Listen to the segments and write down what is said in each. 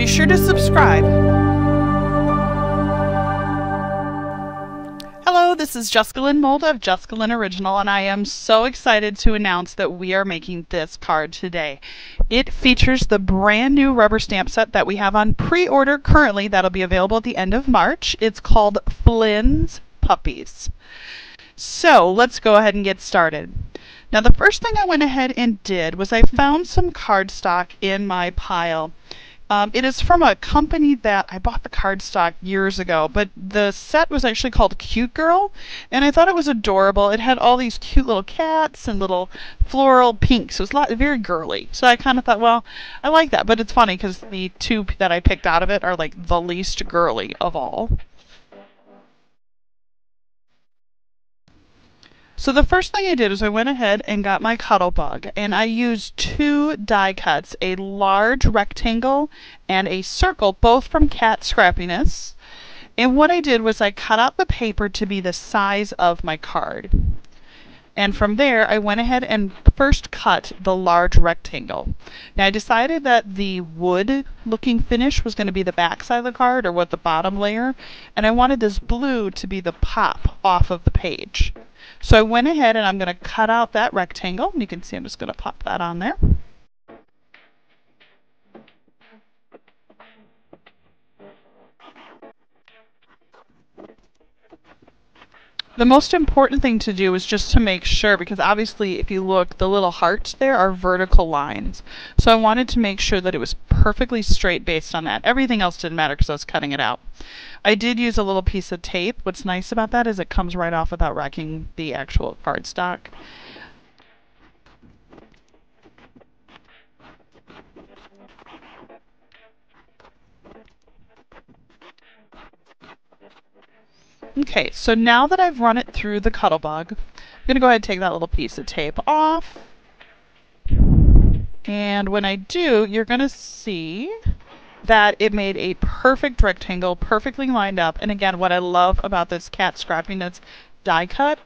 sure to subscribe. Hello, this is Jessica Lynn Mold of JessicaLynnOriginal, and I am so excited to announce that we are making this card today. It features the brand new rubber stamp set that we have on pre-order currently. That'll be available at the end of March. It's called Flynn's Puppies. So let's go ahead and get started. Now the first thing I went ahead and did was I found some cardstock in my pile. It is from a company that I bought the cardstock years ago, but the set was actually called Cute Girl, and I thought it was adorable. It had all these cute little cats and little floral pinks. It was very girly. So I kind of thought, well, I like that, but it's funny because the two that I picked out of it are like the least girly of all. So the first thing I did is I went ahead and got my Cuddle Bug, and I used two die cuts, a large rectangle and a circle, both from Cat Scrappiness. And what I did was I cut out the paper to be the size of my card. And from there, I went ahead and first cut the large rectangle. Now I decided that the wood looking finish was going to be the back side of the card, or what the bottom layer, and I wanted this blue to be the pop off of the page. So I went ahead and I'm going to cut out that rectangle. You can see I'm just going to pop that on there. The most important thing to do is just to make sure, because obviously if you look, the little hearts there are vertical lines. So I wanted to make sure that it was perfectly straight based on that. Everything else didn't matter because I was cutting it out. I did use a little piece of tape. What's nice about that is it comes right off without wrecking the actual cardstock. Okay, so now that I've run it through the Cuddle Bug, I'm going to go ahead and take that little piece of tape off. And when I do, you're going to see that it made a perfect rectangle, perfectly lined up. And again, what I love about this Cat Scrappiness die cut,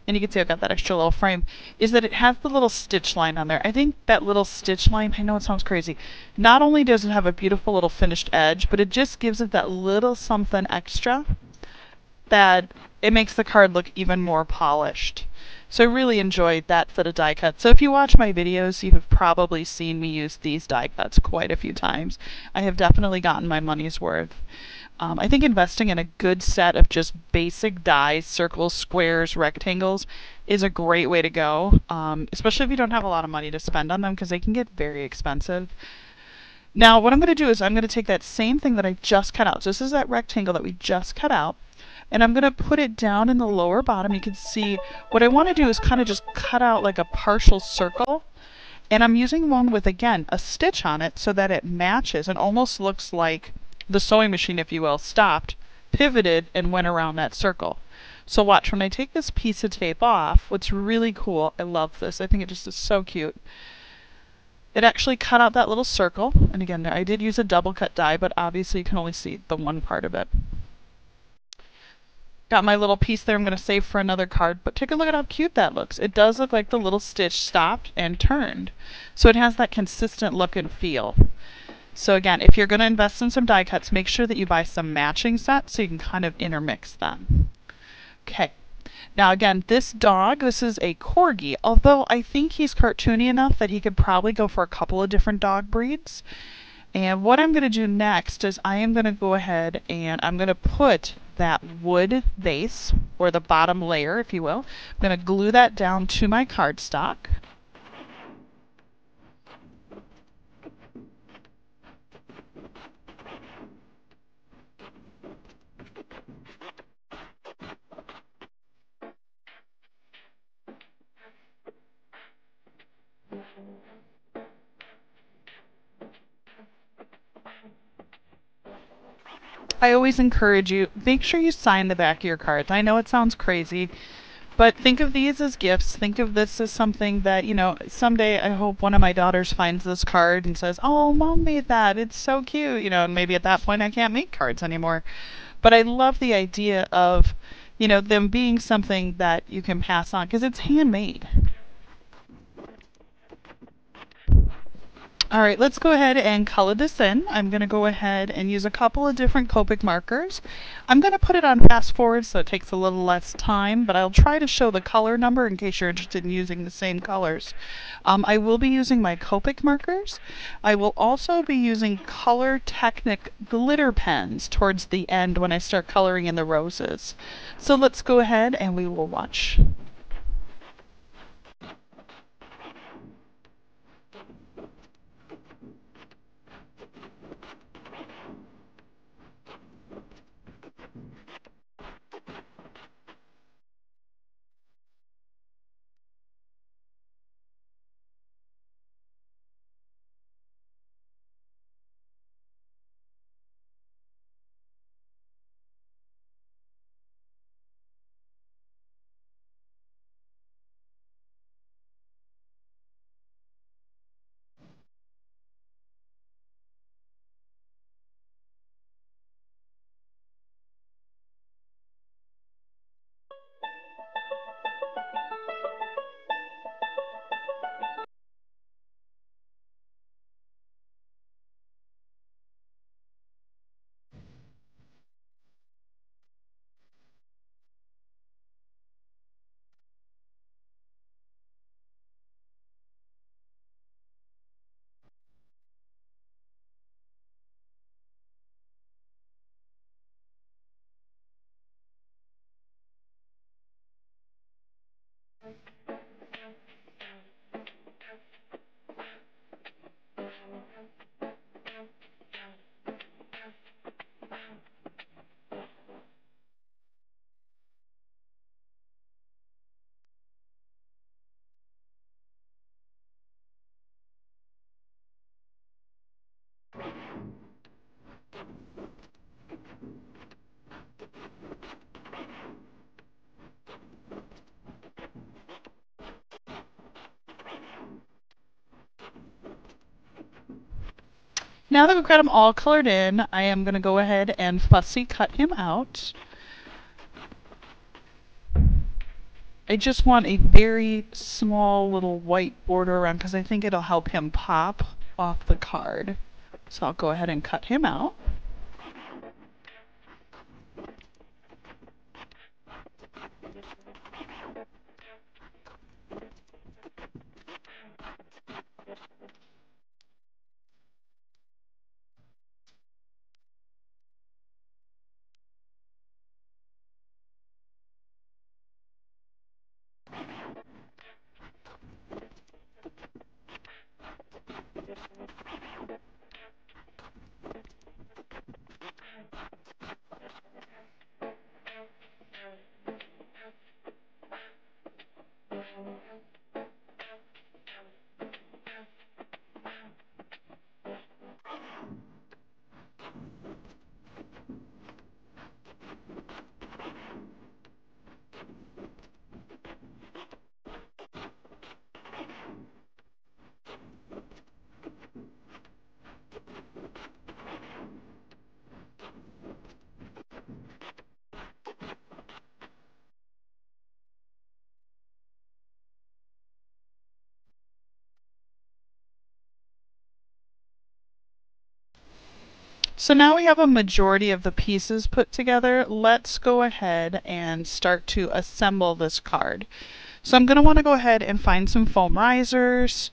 and you can see I've got that extra little frame, is that it has the little stitch line on there. I think that little stitch line, I know it sounds crazy, not only does it have a beautiful little finished edge, but it just gives it that little something extra that it makes the card look even more polished. So I really enjoyed that set of die cuts. So if you watch my videos, you have probably seen me use these die cuts quite a few times. I have definitely gotten my money's worth. I think investing in a good set of just basic dies, circles, squares, rectangles, is a great way to go, especially if you don't have a lot of money to spend on them, because they can get very expensive. Now what I'm going to do is I'm going to take that same thing that I just cut out. So this is that rectangle that we just cut out. And I'm going to put it down in the lower bottom. You can see what I want to do is kind of just cut out like a partial circle. And I'm using one with, again, a stitch on it so that it matches and almost looks like the sewing machine, if you will, stopped, pivoted, and went around that circle. So watch, when I take this piece of tape off, what's really cool, I love this, I think it just is so cute. It actually cut out that little circle. And again, I did use a double cut die, but obviously you can only see the one part of it. Got my little piece there I'm going to save for another card, but take a look at how cute that looks. It does look like the little stitch stopped and turned. So it has that consistent look and feel. So again, if you're going to invest in some die cuts, make sure that you buy some matching sets so you can kind of intermix them. Okay. Now again, this dog, this is a Corgi, although I think he's cartoony enough that he could probably go for a couple of different dog breeds. And what I'm going to do next is I am going to go ahead and I'm going to put that wood base, or the bottom layer, if you will. I'm going to glue that down to my cardstock. I always encourage you, make sure you sign the back of your cards. I know it sounds crazy, but think of these as gifts. Think of this as something that, you know, someday I hope one of my daughters finds this card and says, "Oh, Mom made that. It's so cute." You know, and maybe at that point I can't make cards anymore. But I love the idea of, you know, them being something that you can pass on because it's handmade. All right, let's go ahead and color this in. I'm going to go ahead and use a couple of different Copic markers. I'm going to put it on fast forward so it takes a little less time, but I'll try to show the color number in case you're interested in using the same colors. I will be using my Copic markers. I will also be using Color Technic glitter pens towards the end when I start coloring in the roses. So let's go ahead and we will watch. Now that we've got them all colored in, I am going to go ahead and fussy cut him out. I just want a very small little white border around because I think it'll help him pop off the card. So I'll go ahead and cut him out. So now we have a majority of the pieces put together. Let's go ahead and start to assemble this card. So I'm going to want to go ahead and find some foam risers.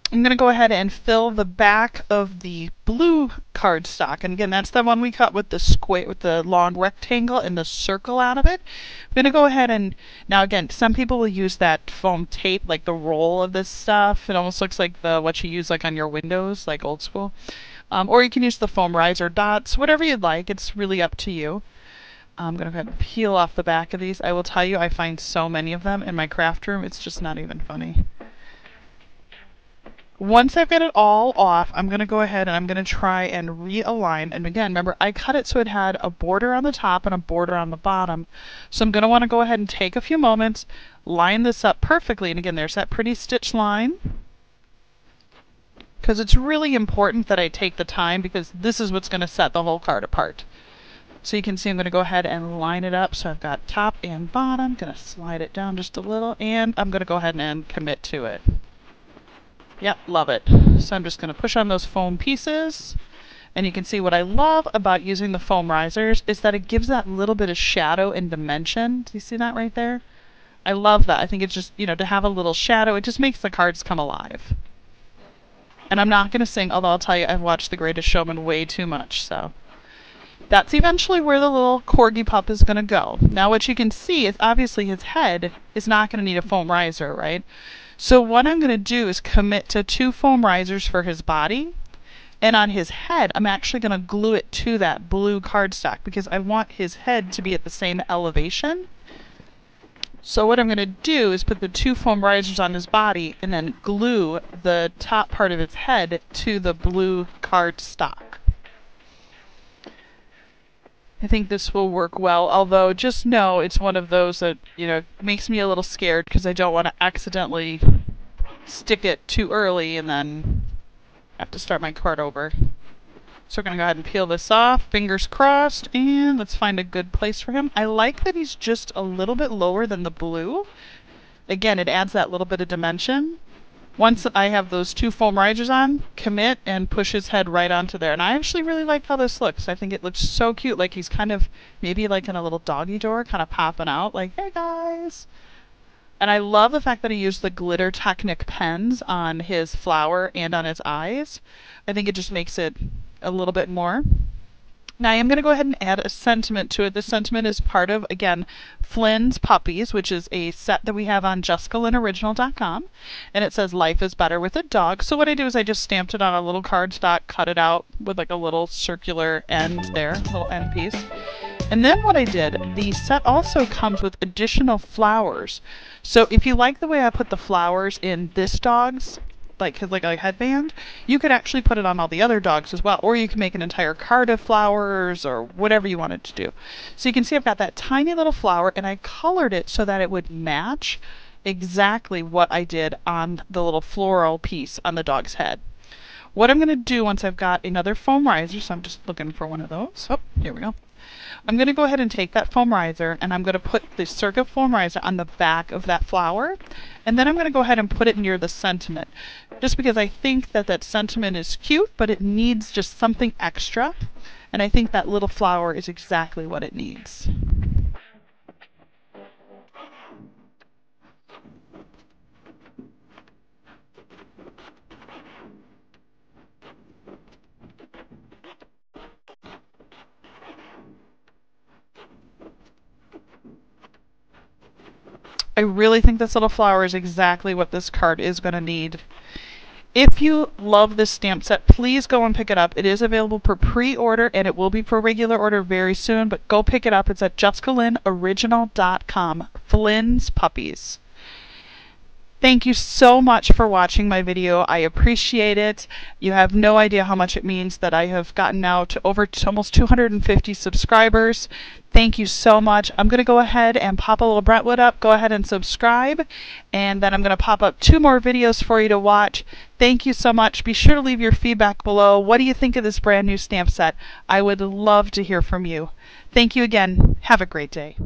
I'm going to go ahead and fill the back of the blue cardstock. And again, that's the one we cut with the square, with the long rectangle and the circle out of it. I'm going to go ahead and, now again, some people will use that foam tape, like the roll of this stuff. It almost looks like the what you use like on your windows, like old school. Or you can use the foam riser dots, whatever you'd like. It's really up to you. I'm going to go ahead and peel off the back of these. I will tell you, I find so many of them in my craft room. It's just not even funny. Once I've got it all off, I'm going to go ahead and I'm going to try and realign. And again, remember, I cut it so it had a border on the top and a border on the bottom. So I'm going to want to go ahead and take a few moments, line this up perfectly. And again, there's that pretty stitch line. Because it's really important that I take the time, because this is what's going to set the whole card apart. So you can see I'm going to go ahead and line it up. So I've got top and bottom. I'm going to slide it down just a little, and I'm going to go ahead and commit to it. Yep, love it. So I'm just going to push on those foam pieces. And you can see what I love about using the foam risers is that it gives that little bit of shadow and dimension. Do you see that right there? I love that. I think it's just, to have a little shadow, it just makes the cards come alive. And I'm not going to sing, although I'll tell you, I've watched The Greatest Showman way too much, so. That's eventually where the little Corgi pup is going to go. Now what you can see is obviously his head is not going to need a foam riser, right? So what I'm going to do is commit to 2 foam risers for his body, and on his head I'm actually going to glue it to that blue cardstock because I want his head to be at the same elevation. So what I'm going to do is put the 2 foam risers on his body and then glue the top part of his head to the blue cardstock. I think this will work well, although just know it's one of those that, makes me a little scared because I don't want to accidentally stick it too early and then have to start my card over. So we're going to go ahead and peel this off, fingers crossed, and let's find a good place for him. I like that he's just a little bit lower than the blue. Again, it adds that little bit of dimension. Once I have those 2 foam risers on, commit and push his head right onto there. And I actually really like how this looks. I think it looks so cute, like he's kind of maybe like in a little doggy door, kind of popping out like, hey guys. And I love the fact that he used the glitter Technic pens on his flower and on his eyes. I think it just makes it a little bit more. Now I am going to go ahead and add a sentiment to it. This sentiment is part of, again, Flynn's Puppies, which is a set that we have on JessicaLynnOriginal.com. And it says, life is better with a dog. So what I do is I just stamped it on a little cardstock, cut it out with like a little circular end there, little end piece. And then what I did, the set also comes with additional flowers. So if you like the way I put the flowers in this dog's, like a headband, you could actually put it on all the other dogs as well, or you can make an entire card of flowers or whatever you wanted to do. So you can see I've got that tiny little flower and I colored it so that it would match exactly what I did on the little floral piece on the dog's head. What I'm going to do once I've got another foam riser, so I'm just looking for one of those. Oh, here we go. I'm going to go ahead and take that foam riser and I'm going to put the circuit foam riser on the back of that flower, and then I'm going to go ahead and put it near the sentiment, just because I think that that sentiment is cute, but it needs just something extra, and I think that little flower is exactly what it needs. I really think this little flower is exactly what this card is going to need. If you love this stamp set, please go and pick it up. It is available for pre-order and it will be for regular order very soon, but go pick it up. It's at JessicaLynnOriginal.com. Flynn's Puppies. Thank you so much for watching my video. I appreciate it. You have no idea how much it means that I have gotten now to almost 250 subscribers. Thank you so much. I'm going to go ahead and pop a little Brentwood up. Go ahead and subscribe. And then I'm going to pop up 2 more videos for you to watch. Thank you so much. Be sure to leave your feedback below. What do you think of this brand new stamp set? I would love to hear from you. Thank you again. Have a great day.